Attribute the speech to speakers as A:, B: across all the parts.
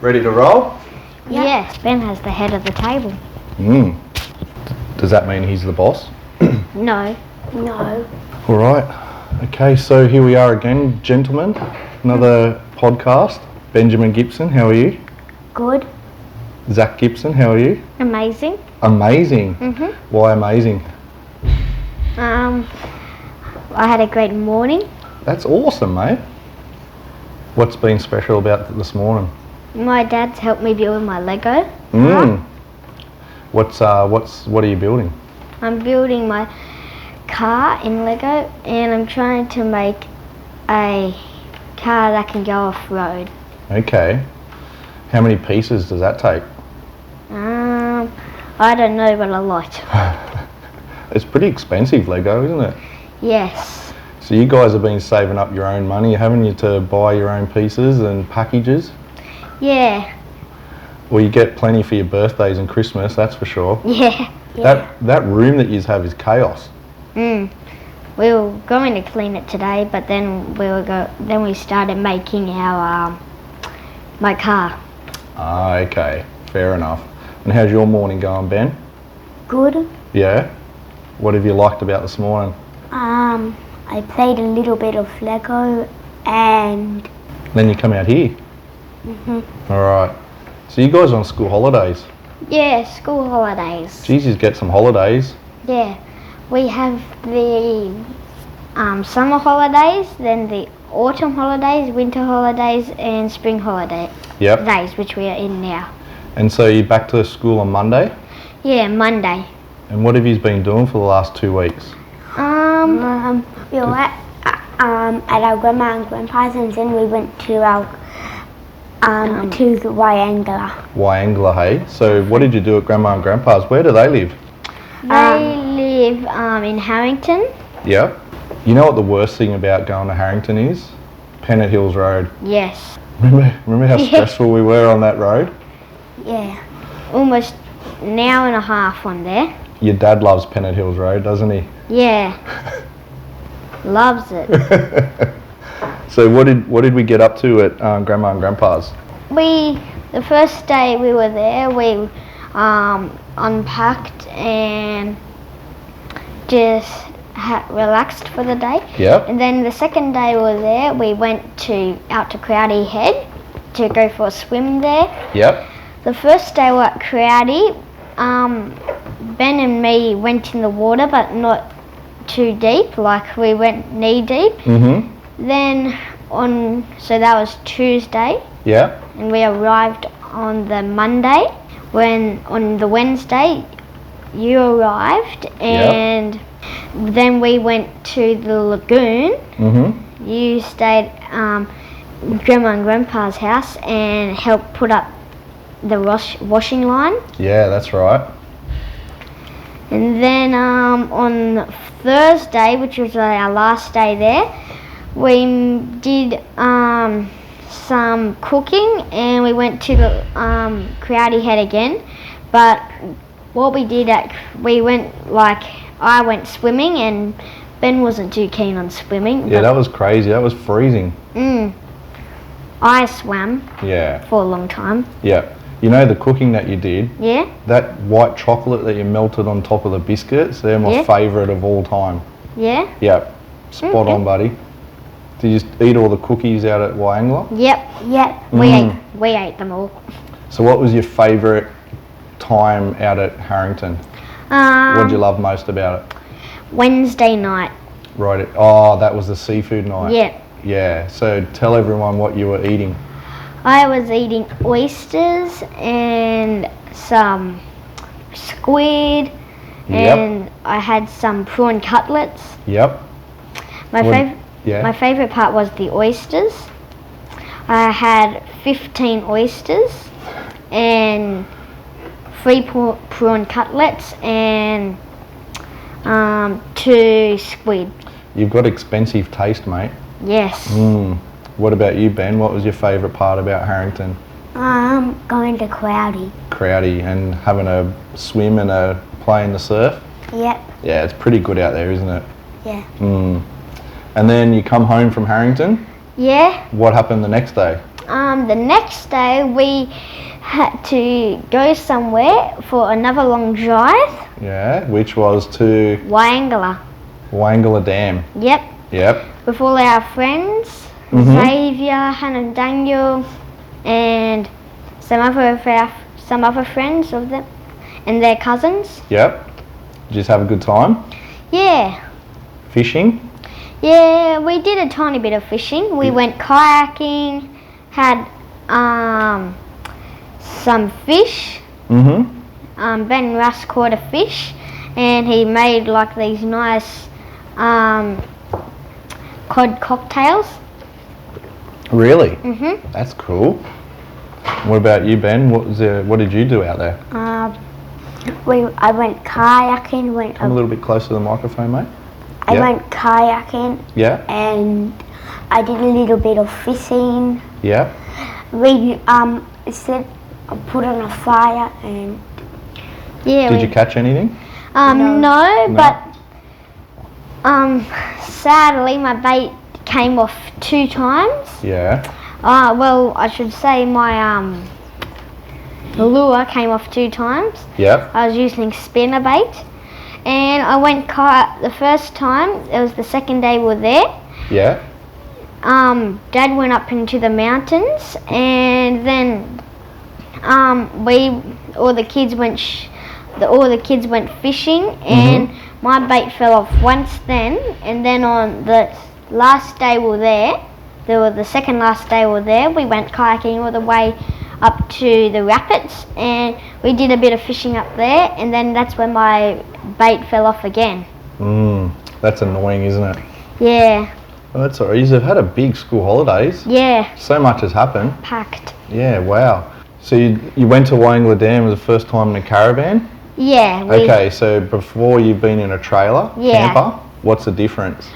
A: Ready to roll?
B: Yep. Yes, Ben has the head of the table.
A: Does that mean he's the boss?
B: No.
C: No.
A: All right. Okay, so here we are again, gentlemen. Another podcast. Benjamin Gibson, how are you?
C: Good.
A: Zac Gibson, how are you?
B: Amazing.
A: Amazing. Why amazing?
B: I had a great morning.
A: That's awesome, mate. What's been special about this morning?
B: My dad's helped me build my Lego.
A: What are you building?
B: I'm building my car in Lego, and I'm trying to make a car that can go off-road.
A: Okay. How many pieces does that take?
B: I don't know, but a lot.
A: It's pretty expensive, Lego, isn't it?
B: Yes.
A: So you guys have been saving up your own money, haven't you, to buy your own pieces and packages?
B: Yeah.
A: Well, you get plenty for your birthdays and Christmas, that's for sure.
B: Yeah.
A: That room that you have is chaos.
B: We were going to clean it today, but then we started making our my car.
A: Ah, okay, fair enough. And how's your morning going, Ben?
C: Good.
A: Yeah? What have you liked about this morning?
C: I played a little bit of Lego and...
A: Then you come out here? Alright. So you guys are on school holidays?
B: Yeah, school holidays.
A: Jesus, get some holidays.
B: Yeah. We have the summer holidays, then the autumn holidays, winter holidays, and spring holiday days, which we are in now.
A: And so you're back to school on Monday?
B: Yeah, Monday.
A: And what have you been doing for the last 2 weeks?
C: we were at our grandma and grandpa's, and then we went to our to the Wyangla.
A: Wyangla, hey? So what did you do at Grandma and Grandpa's? Where do they live?
B: They live in Harrington.
A: Yeah. You know what the worst thing about going to Harrington is? Pennant Hills Road.
B: Yes.
A: Remember how stressful we were on that road?
C: Yeah.
B: Almost an hour and a half on there.
A: Your dad loves Pennant Hills Road, doesn't he?
B: Yeah. Loves it.
A: So what did we get up to at Grandma and Grandpa's?
B: The first day we were there, we unpacked and just relaxed for the day.
A: Yep.
B: And then the second day we were there, we went out to Crowdy Head to go for a swim there.
A: Yep.
B: The first day we were at Crowdy, Ben and me went in the water, but not too deep, like we went knee deep. Then so that was Tuesday.
A: Yeah.
B: And we arrived on the Monday. When on the Wednesday you arrived, and then we went to the lagoon. You stayed at Grandma and Grandpa's house and helped put up the washing line.
A: Yeah, that's right.
B: And then on Thursday, which was our last day there, we did some cooking, and we went to the Crowdy Head again. But what we did, I went swimming, and Ben wasn't too keen on swimming.
A: Yeah, that was crazy. That was freezing.
B: I swam.
A: Yeah.
B: For a long time.
A: Yeah. You know the cooking that you did?
B: Yeah.
A: That white chocolate that you melted on top of the biscuits, they're my favourite of all time.
B: Yeah?
A: Yep. Spot on, buddy. Did you just eat all the cookies out at Wyangla?
B: Yep. We ate them all.
A: So what was your favourite time out at Harrington? What did you love most about it?
B: Wednesday night.
A: Right. Oh, that was the seafood night.
B: Yeah.
A: Yeah. So tell everyone what you were eating.
B: I was eating oysters and some squid, and I had some prawn cutlets.
A: Yep.
B: My favourite part was the oysters. I had 15 oysters and 3 prawn cutlets and 2 squid.
A: You've got expensive taste, mate.
B: Yes.
A: What about you, Ben? What was your favourite part about Harrington?
C: Going to Crowdy.
A: Crowdy, and having a swim and play in the surf?
C: Yep.
A: Yeah, it's pretty good out there, isn't it?
C: Yeah.
A: And then you come home from Harrington?
B: Yeah.
A: What happened the next day?
B: the next day we had to go somewhere for another long drive.
A: Yeah, which was to
B: Wangala.
A: Dam.
B: Yep.
A: Yep.
B: With all our friends, Xavier, Hannah, Daniel, and some other friends of them, and their cousins.
A: Yep. Did you just have a good time?
B: Yeah.
A: Fishing?
B: Yeah, we did a tiny bit of fishing. We went kayaking, had some fish.
A: Mm-hmm.
B: Ben Russ caught a fish, and he made like these nice cod cocktails.
A: Really?
B: Mhm.
A: That's cool. What about you, Ben? What did you do out there?
C: I went kayaking.
A: Come a little bit closer to the microphone, mate.
C: I went kayaking.
A: Yeah.
C: And I did a little bit of fishing.
A: Yeah.
C: We put on a fire and
B: Yeah.
A: Did you catch anything?
B: No, but sadly my bait came off 2 times.
A: Yeah.
B: Well, I should say my lure came off 2 times.
A: Yep.
B: I was using spinner bait, and I went the first time. It was the second day we were there.
A: Yeah.
B: Dad went up into the mountains, and then all the kids went fishing, and my bait fell off once then, and then on the last day we were there, the second last day we were there, we went kayaking all the way up to the rapids, and we did a bit of fishing up there, and then that's when my bait fell off again.
A: That's annoying, isn't it?
B: Yeah.
A: Well, that's alright. You've had a big school holidays.
B: Yeah.
A: So much has happened.
B: Packed.
A: Yeah, wow. So you went to Wangala Dam for the first time in a caravan?
B: Yeah.
A: Okay, so before you've been in a trailer, camper, what's the difference?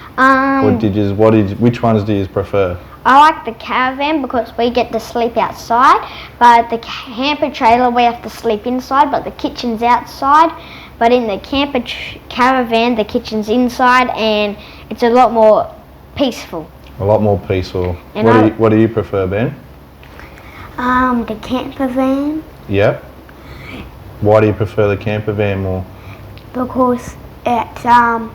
A: Which ones do you prefer?
B: I like the caravan because we get to sleep outside, but the camper trailer we have to sleep inside, but the kitchen's outside. But in the caravan, the kitchen's inside, and it's a lot more peaceful.
A: A lot more peaceful.
B: And
A: What do you prefer, Ben?
C: the camper van,
A: Yep. Why do you prefer the camper van more?
C: because it's a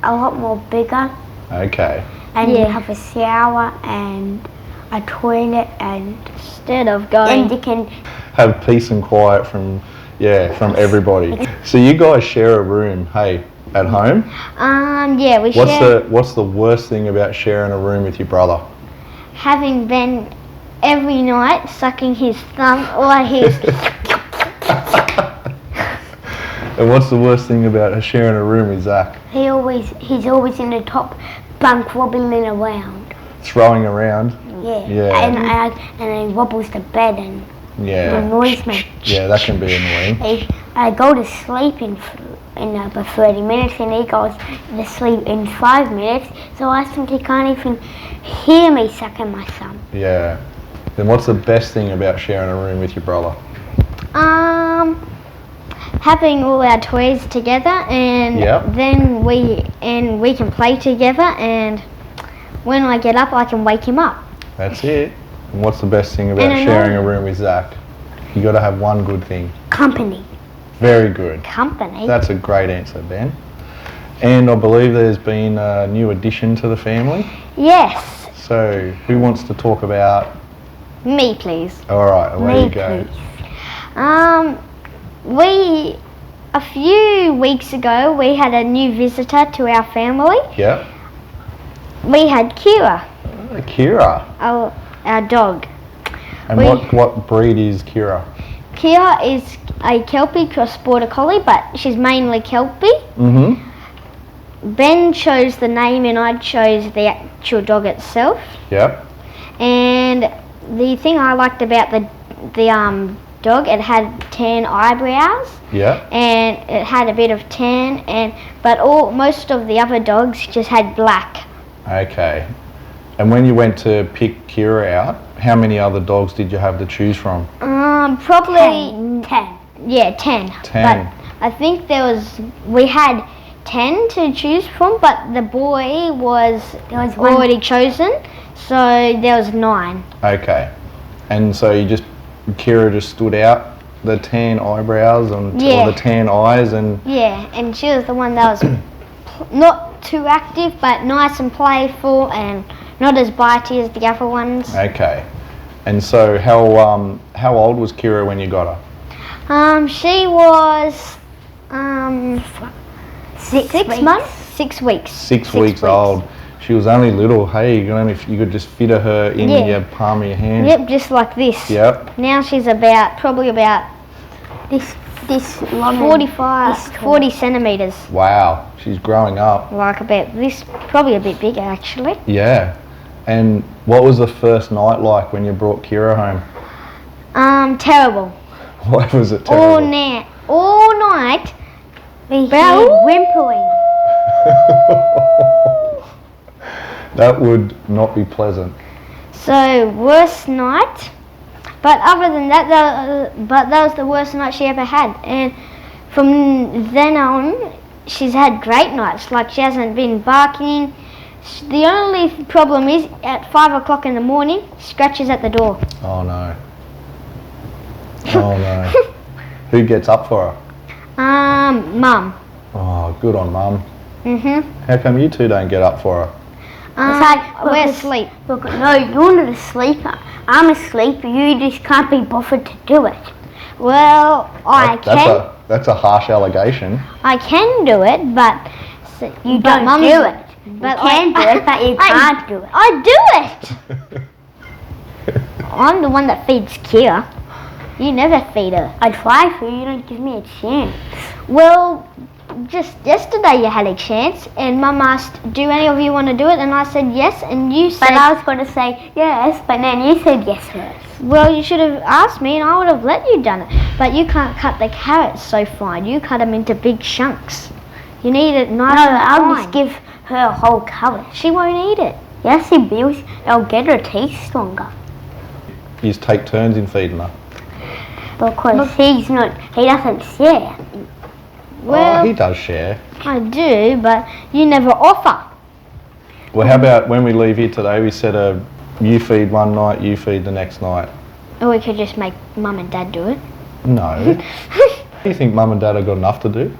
C: lot more bigger,
A: Okay.
C: and you have a shower and a toilet, and
B: Instead of going...
C: you can
A: Have peace and quiet from everybody. So you guys share a room, hey, at home?
B: Yeah, we share...
A: What's the worst thing about sharing a room with your brother?
B: Having Ben every night sucking his thumb or his...
A: And what's the worst thing about sharing a room with Zac?
C: he's always in the top bunk wobbling around.
A: Throwing around?
C: Yeah.
A: Yeah.
C: And he wobbles the bed and
A: Yeah.
C: annoys me.
A: Yeah, that can be annoying.
C: I go to sleep in about 30 minutes, and he goes to sleep in 5 minutes, so I simply can't even hear me sucking my thumb.
A: Yeah. Then what's the best thing about sharing a room with your brother?
B: Having all our toys together, and then we can play together, and when I get up I can wake him up.
A: That's it. And what's the best thing about sharing a room with Zac? You got to have one good thing.
C: Company.
A: Very good.
B: Company?
A: That's a great answer, Ben. And I believe there's been a new addition to the family.
B: Yes.
A: So who wants to talk about?
B: Me, please.
A: All right, away you go.
B: A few weeks ago we had a new visitor to our family.
A: Yeah.
B: We had Kira.
A: Kira.
B: Our dog.
A: And what breed is Kira?
B: Kira is a Kelpie cross border collie, but she's mainly Kelpie. Ben chose the name and I chose the actual dog itself.
A: Yep.
B: And the thing I liked about the dog, it had tan eyebrows.
A: Yeah.
B: And it had a bit of tan, but most of the other dogs just had black.
A: Okay. And when you went to pick Kira out, how many other dogs did you have to choose from?
B: Probably
C: 10.
B: Yeah, 10.
A: 10.
B: But I think we had 10 to choose from, but the boy was already chosen, so there was 9.
A: Okay. And so Kira just stood out, the tan eyebrows and
B: Yeah.
A: or the tan eyes, and
B: Yeah, and she was the one that was not too active, but nice and playful, and not as bitey as the other ones.
A: okay. And so how old was Kira when you got her?
B: She was 6
C: weeks.
B: months, 6 weeks.
A: 6 weeks old. She was only little. Hey, you could just fit her in
B: Yeah.
A: your palm of your hand.
B: Yep, just like this.
A: Yep.
B: Now she's probably about
C: This long.
B: 45,
C: this tall.
B: 40 centimeters.
A: Wow, she's growing up.
B: Like about this, probably a bit bigger actually.
A: Yeah. And what was the first night like when you brought Kira home?
B: Terrible.
A: Why was it
B: All
A: terrible?
B: night.
C: We
B: Bow.
C: heard whimpering.
A: That would not be pleasant.
B: So worst night. But other than that, that was the worst night she ever had. And from then on, she's had great nights. Like she hasn't been barking. The only problem is at 5 o'clock in the morning, scratches at the door.
A: Oh no. Oh no. Who gets up for her?
B: Mum.
A: Oh, good on Mum.
B: Mhm.
A: How come you two don't get up for her?
B: We're asleep.
C: Look, no, you're not a sleeper. I'm a sleeper. You just can't be bothered to do it.
B: Well,
A: That's a harsh allegation.
B: I can do it, but
C: You
B: but
C: don't
B: Mum's-
C: do it.
B: But
C: You can do it, but you can't do it.
B: I do it. I'm the one that feeds Kira. You never feed her.
C: I try for you. You don't give me a chance.
B: Well, just yesterday you had a chance, and Mum asked, "Do any of you want to do it?" And I said yes, and you said,
C: But I was going to say yes, but then you said yes first.
B: "Well, you should have asked me, and I would have let you done it." But you can't cut the carrots so fine. You cut them into big chunks. You need it nice
C: No,
B: and
C: I'll
B: fine.
C: just give her a whole carrot.
B: She won't eat it.
C: Yes, he will. It'll get her teeth stronger.
A: You just take turns in feeding her.
C: Because he doesn't share.
B: Well,
A: he does share.
B: I do, but you never offer.
A: Well, how about when we leave here today, we said you feed one night, you feed the next night.
B: Or we could just make Mum and Dad do it.
A: No. Do you think Mum and Dad have got enough to do?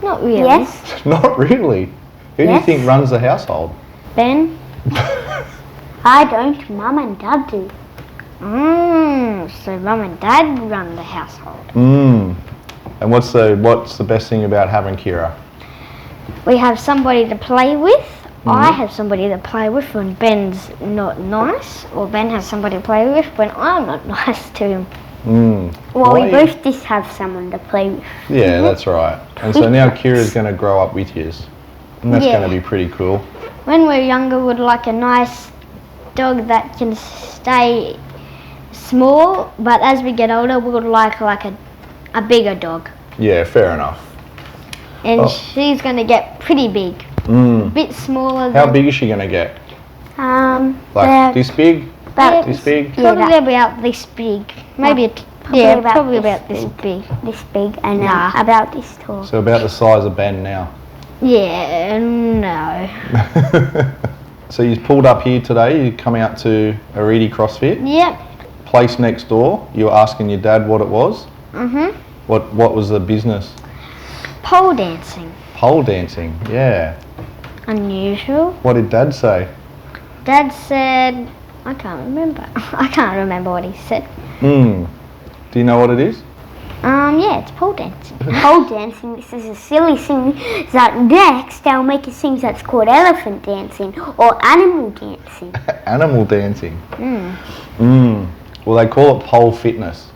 B: Not really.
C: Yes.
A: Not really. Who do you
C: Yes.
A: think runs the household?
B: Ben?
C: I don't. Mum and Dad do.
B: So Mum and Dad run the household.
A: And what's the best thing about having Kira?
B: We have somebody to play with. I have somebody to play with when Ben's not nice, or Ben has somebody to play with when I'm not nice to him.
C: Well,
A: Why?
C: we both just have someone to play with.
A: Yeah, that's right. And so now Kira's going to grow up with you. And that's
B: Yeah.
A: going to be pretty cool.
B: When we're younger, we'd like a nice dog that can stay small, but as we get older, we would like a bigger dog.
A: Yeah, fair enough.
B: And
A: Oh.
B: she's going to get pretty big. A bit smaller
A: How
B: than...
A: big is she going to get?
C: About
A: Like this big?
C: about
A: This big?
C: Yeah,
B: Probably about this big. Maybe probably about this big.
C: this big and
B: Nah.
C: about this tall.
A: So about the size of Ben now.
B: Yeah, no.
A: So you pulled up here today, you come out to Aridi CrossFit,
B: Yep.
A: place next door, you were asking your dad what it was. What was the business?
B: Pole dancing.
A: Pole dancing, yeah.
B: Unusual.
A: What did Dad say?
B: Dad said, I can't remember. I can't remember what he said.
A: Do you know what it is?
B: Yeah, it's pole dancing.
C: Pole dancing, this is a silly thing that next they'll make a thing that's called elephant dancing or animal dancing.
A: Animal dancing. Well, they call it pole fitness.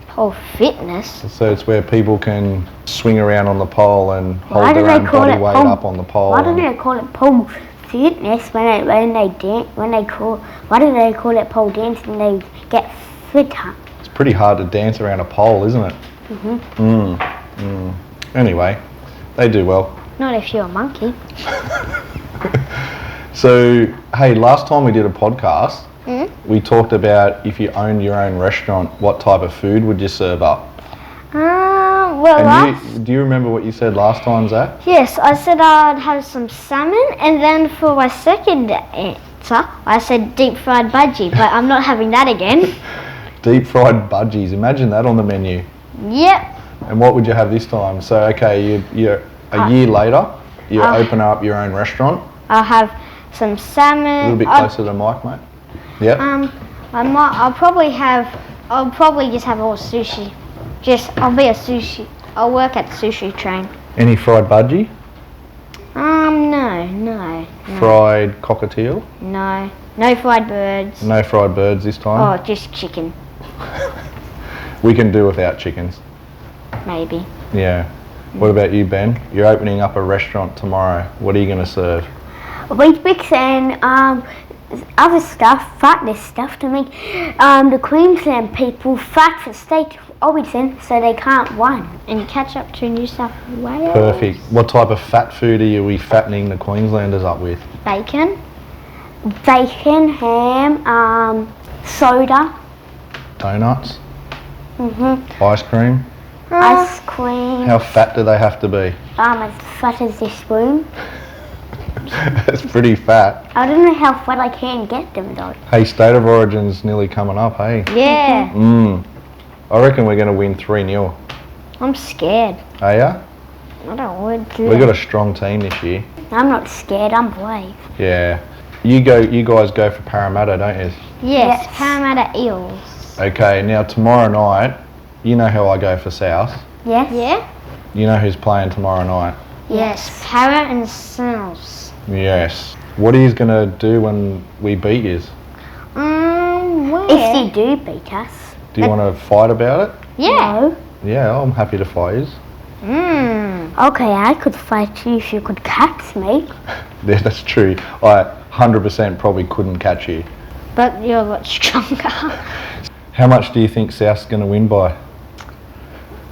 B: Pole fitness.
A: So it's where people can swing around on the pole and
C: Why
A: hold
C: do
A: their
C: they
A: own
C: call
A: body
C: it
A: weight
C: pole-
A: up on the pole.
C: Why do
A: and-
C: they call it pole fitness why do they call it pole dancing? They get fitter.
A: It's pretty hard to dance around a pole, isn't it? Anyway, they do well.
B: Not if you're a monkey.
A: So, hey, last time we did a podcast, we talked about if you owned your own restaurant, what type of food would you serve up?
B: Well,
A: Do you remember what you said last time, Zach?
B: yes, I said I'd have some salmon, and then for my second pizza. I said deep fried budgie, but I'm not having that again.
A: Deep fried budgies. Imagine that on the menu.
B: Yep.
A: And what would you have this time? So, okay, you're a year later, you open up your own restaurant.
B: I'll have some salmon.
A: A little bit closer to the mic, mate. Yep.
B: I'll probably just have all sushi. I'll work at the sushi train.
A: Any fried budgie?
B: No.
A: Fried cockatiel?
B: No. No fried birds.
A: No fried birds this time?
B: Oh, just chicken.
A: We can do without chickens.
B: Maybe.
A: Yeah. What about you, Ben? You're opening up a restaurant tomorrow. What are you going to serve?
C: Wheat-Bix and other stuff, fatness stuff to make the Queensland people fat for state origin so they can't win.
B: And catch up to New South Wales.
A: Perfect. What type of fat food are we fattening the Queenslanders up with?
B: Bacon.
C: Bacon, ham, soda.
A: Donuts?
C: Mm-hmm.
A: Ice cream?
C: Ice cream.
A: How fat do they have to be?
C: As fat as this spoon.
A: That's pretty fat.
C: I don't know how fat I can get them though.
A: Hey, State of Origin's nearly coming up, hey?
B: Yeah.
A: I reckon we're going to win 3-0.
B: I'm scared.
A: Are ya?
B: I don't want to.
A: We've got a strong team this year.
C: I'm not scared, I'm brave.
A: Yeah. You guys go for Parramatta, don't you?
B: Yes,
C: Yes.
B: Parramatta Eels.
A: Okay, now tomorrow night, you know how I go for South.
C: Yes?
B: Yeah?
A: You know who's playing tomorrow night?
B: Yes, Para and South.
A: Yes. What are you going to do when we beat you?
B: Where?
C: If you do beat us.
A: Do you want to fight about it?
B: Yeah.
C: No.
A: Yeah, I'm happy to fight you.
C: Okay, I could fight you if you could catch me.
A: Yeah, that's true. I 100% probably couldn't catch you.
B: But you're a lot stronger.
A: How much do you think South's going to win by?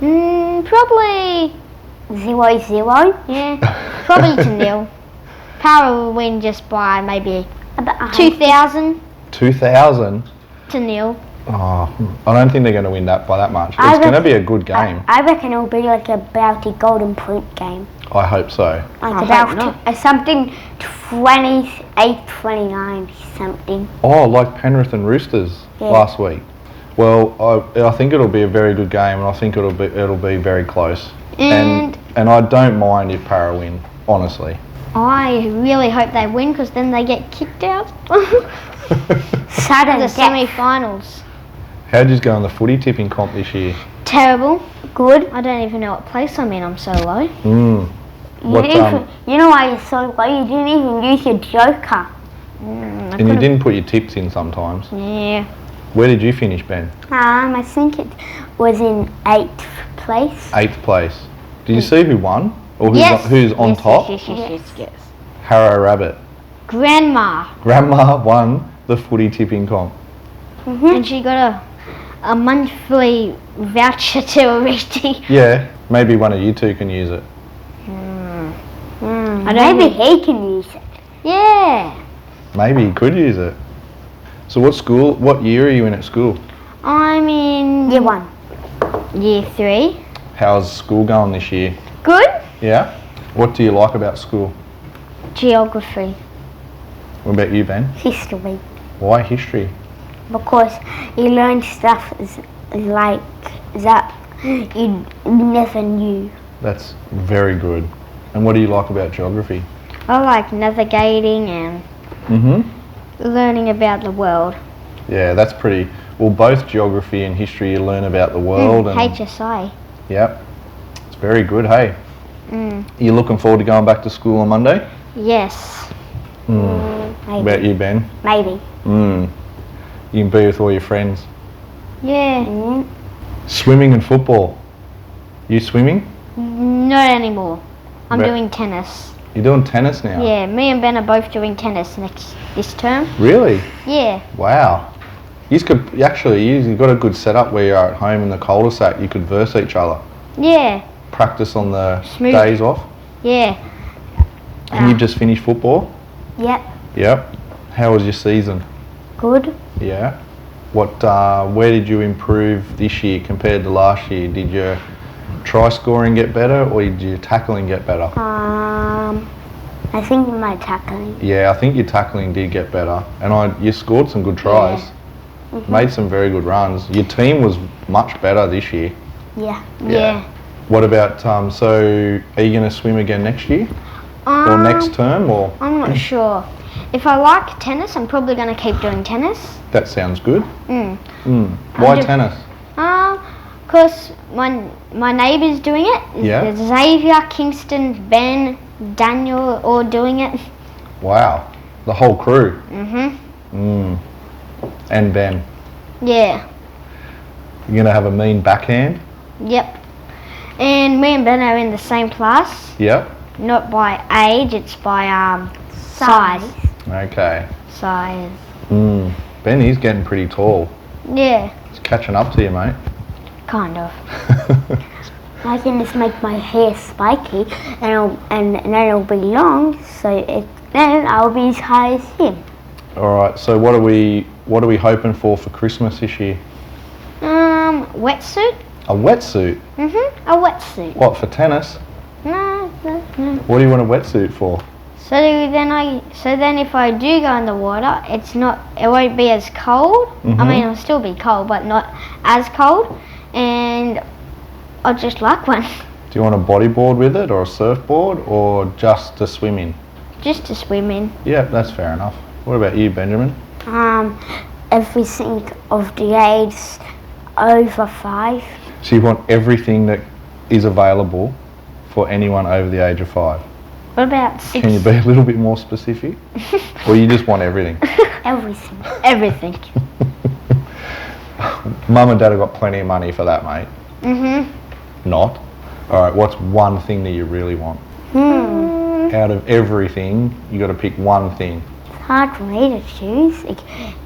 B: Probably,
C: 0-0.
B: yeah, probably to nil. Para will win just by maybe
C: About
B: 2,000
A: 2,000?
B: to nil.
A: Oh, I don't think they're going to win that by that much.
C: I
A: It's going to
C: reckon-
A: be a good game.
C: I reckon it'll be like a Bounty Golden Point game.
A: I hope so.
C: Like
B: I
C: about
B: hope not.
C: Something 28-29 something.
A: Oh, like Penrith and Roosters
C: Yeah.
A: last week. Well, I think it'll be a very good game, and I think it'll be very close. And I don't mind if Para win, honestly.
B: I really hope they win because then they get kicked out.
C: Sudden
B: The
C: death.
B: semi-finals.
A: How'd you go in the footy tipping comp this year?
B: Terrible.
C: Good.
B: I don't even know what place I'm in. I'm so low.
A: What,
C: You know why you're so low? You didn't even use your joker.
A: and you didn't put your tips in sometimes.
B: Yeah.
A: Where did you finish, Ben?
C: I think it was in 8th place.
A: 8th place. Did you see who won? Or
B: Yes.
A: who's on
B: Yes,
A: top?
B: Yes.
A: Harrow Rabbit.
B: Grandma.
A: Grandma won the footy tipping comp.
B: And she got a monthly voucher to a reading.
A: Yeah, maybe one of you two can use it.
B: I don't
C: Maybe
B: think-
C: he can use it.
B: Yeah.
A: Maybe you could use it. So what year are you in at school?
B: I'm in
C: Year 1.
B: year 3.
A: How's school going this year?
B: Good.
A: Yeah? What do you like about school?
B: Geography.
A: What about you, Ben?
C: History.
A: Why history?
C: Because you learn stuff like that you never knew.
A: That's very good. And what do you like about geography?
B: I like navigating and learning about the world.
A: Yeah, that's pretty... Well, both geography and history, you learn about the world. And
B: HSI.
A: Yep. It's very good, hey? You looking forward to going back to school on Monday?
B: Yes.
A: What
C: Maybe.
A: about you, Ben?
C: Maybe.
A: You can be with all your friends.
B: Yeah.
A: Swimming and football. You swimming?
B: Not anymore. I'm
A: But-
B: doing tennis.
A: You're doing tennis now?
B: Yeah, me and Ben are both doing tennis this term.
A: Really?
B: Yeah.
A: Wow. You've got a good setup where you're at home in the cul-de-sac. You could verse each other.
B: Yeah.
A: Practice on the
B: Smooth.
A: days off.
B: Yeah.
A: And you just finished football?
C: Yep.
A: Yep. How was your season?
C: Good.
A: Yeah. Where did you improve this year compared to last year? Did your try scoring get better or did your tackling get better?
C: I think my tackling.
A: Yeah, I think your tackling did get better, and you scored some good tries. Made some very good runs. Your team was much better this year.
C: Yeah.
A: What about so are you going to swim again next year or next term or?
B: I'm not sure. If I like tennis, I'm probably going to keep doing tennis.
A: That sounds good. Why
B: just-
A: tennis?
B: Because my neighbour's doing it.
A: Yeah.
B: There's Xavier, Kingston, Ben, Daniel all doing it.
A: Wow, the whole crew. And Ben,
B: Yeah.
A: you're going to have a mean backhand.
B: Yep. And me and Ben are in the same class.
A: Yep.
B: Not by age, it's by size.
A: Okay.
B: Size.
A: Ben, he's getting pretty tall.
B: Yeah,
A: He's catching up to you, mate.
B: kind of.
C: I can just make my hair spiky, and then it'll be long, so then I'll be as high as him.
A: All right. So what are we hoping for Christmas this year?
B: Wetsuit?
A: A wetsuit.
B: A wetsuit.
A: What, for tennis?
B: No.
A: What do you want a wetsuit for?
B: So then if I do go in the water, it won't be as cold. I mean, it'll still be cold, but not as cold. And I'll just like one.
A: Do you want a bodyboard with it or a surfboard or just to swim in?
B: Just to swim in.
A: Yeah, that's fair enough. What about you, Benjamin?
C: Everything of the age over 5.
A: So you want everything that is available for anyone over the age of 5?
B: What about 6?
A: Can you be a little bit more specific? Or you just want everything?
C: Everything.
B: Everything.
A: Mum and Dad have got plenty of money for that, mate. Not. Alright, what's one thing that you really want? Out of everything, you got to pick one thing.
C: It's hard for me to choose,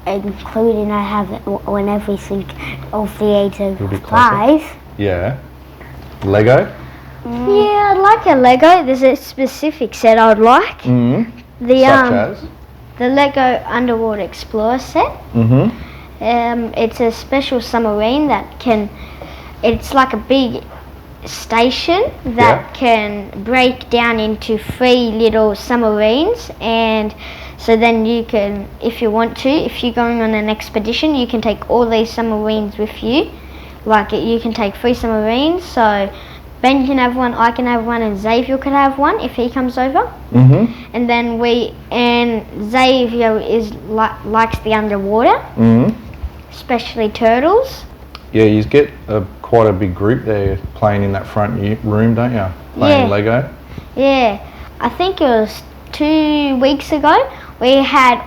C: including I have it when everything of the age of
A: Little bit
C: 5.
A: Yeah. Lego?
B: Yeah, I'd like a Lego. There's a specific set I'd like.
A: Such
B: The
A: as?
B: the Lego Underwater Explorer set. It's a special submarine that it's like a big station that can break down into 3 little submarines, and so then you can, if you want to, if you're going on an expedition, you can take all these submarines with you. Like you can take 3 submarines, so Ben can have one, I can have one, and Xavier could have one if he comes over. And then Xavier likes the underwater, especially turtles.
A: Yeah, you get quite a big group there playing in that front room, don't you? Playing Lego.
B: Yeah, I think it was 2 weeks ago. We had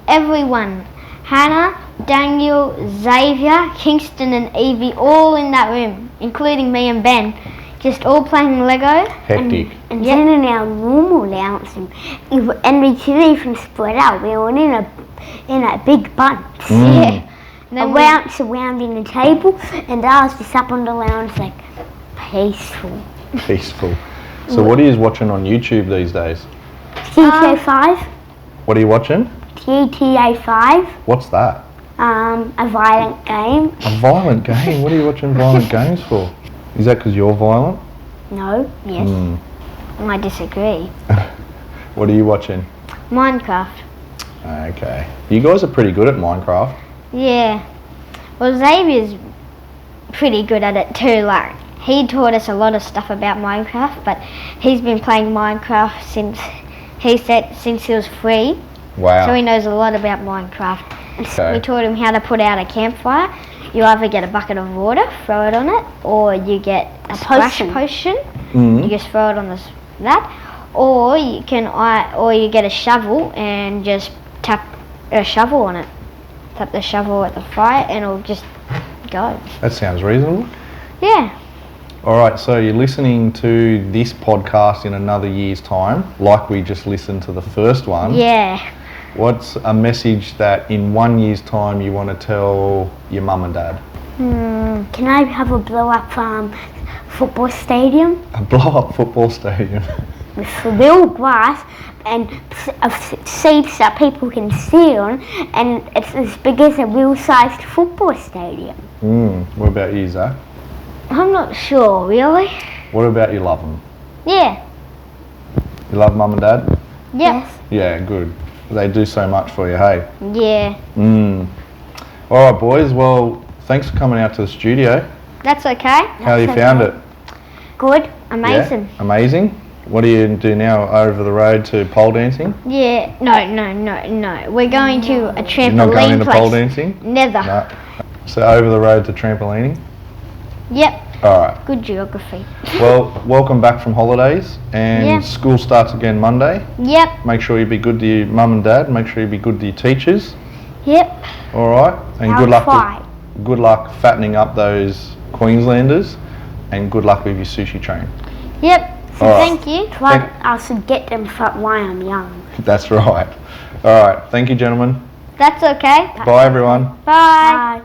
B: everyone, Hannah, Daniel, Xavier, Kingston and Evie all in that room, including me and Ben, just all playing Lego.
A: Hectic.
C: And then in our normal lounge, and we didn't even spread out. We were in a big bunch.
B: Yeah. And then
C: surrounding the table, and I was just up on the lounge like peaceful.
A: Peaceful. So what are you watching on YouTube these days?
C: GTA 5.
A: What are you watching?
C: GTA 5.
A: What's that?
C: A violent game.
A: A violent game? What are you watching violent games for? Is that because you're violent?
C: No.
B: Yes. I disagree.
A: What are you watching?
B: Minecraft.
A: Okay. You guys are pretty good at Minecraft.
B: Yeah. Well, Xavier's pretty good at it too. Like, he taught us a lot of stuff about Minecraft, but he's been playing Minecraft since he was 3.
A: Wow.
B: So he knows a lot about Minecraft.
A: Okay.
B: We taught him how to put out a campfire. You either get a bucket of water, throw it on it, or you get a splash potion. You just throw it on that, or you get a shovel and just tap a shovel on it. Tap the shovel at the fire and it'll just go.
A: That sounds reasonable.
B: Yeah.
A: All right, so you're listening to this podcast in another year's time, like we just listened to the first one.
B: Yeah.
A: What's a message that in 1 year's time you want to tell your mum and dad?
C: Can I have a blow-up football stadium?
A: A blow-up football stadium.
C: With real grass and seats that people can sit on, and it's as big as a real-sized football stadium.
A: What about you, Zach?
B: I'm not sure, really.
A: What about you love them?
B: Yeah.
A: You love mum and dad?
B: Yep.
A: Yeah, good. They do so much for you, hey?
B: Yeah.
A: All right, boys. Well, thanks for coming out to the studio.
B: That's okay.
A: How you found it?
C: Good.
B: Amazing.
A: Yeah? Amazing. What do you do now? Over the road to pole dancing?
B: Yeah. No. We're going to a trampoline
A: You're not going into
B: place.
A: pole dancing?
B: Never.
A: No. So over the road to trampolining?
B: Yep.
A: All right.
B: Good geography.
A: Well, welcome back from holidays, and
B: Yeah.
A: school starts again Monday.
B: Yep.
A: Make sure you be good to your mum and dad. Make sure you be good to your teachers.
B: Yep.
A: All right, and
C: I'll
A: good luck.
C: try.
A: Good luck fattening up those Queenslanders, and good luck with your sushi train.
B: Yep. So
A: All right.
B: thank you.
C: But I should get them for while I'm young.
A: That's right. All right. Thank you, gentlemen.
B: That's okay.
A: Bye, everyone.
B: Bye.
C: Bye.